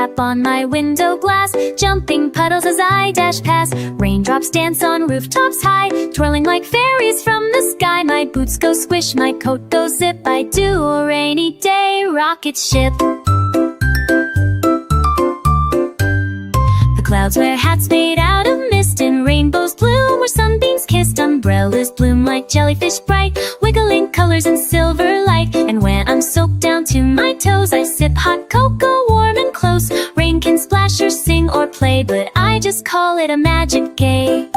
tap on my window glass, jumping puddles as I dash past. Raindrops dance on rooftops high, twirling like fairies from the sky. My boots go squish, my coat goes zip, I do a rainy day rocket ship. The clouds wear hats made out of mist, and rainbows bloom where sunbeams kissed. Umbrellas bloom like jellyfish bright, wiggling colors in silver light. And when I'm soaked down to my toes, I sip hot cocoa warm and close. Rain can splash or sing or play, but I just call it a magic day.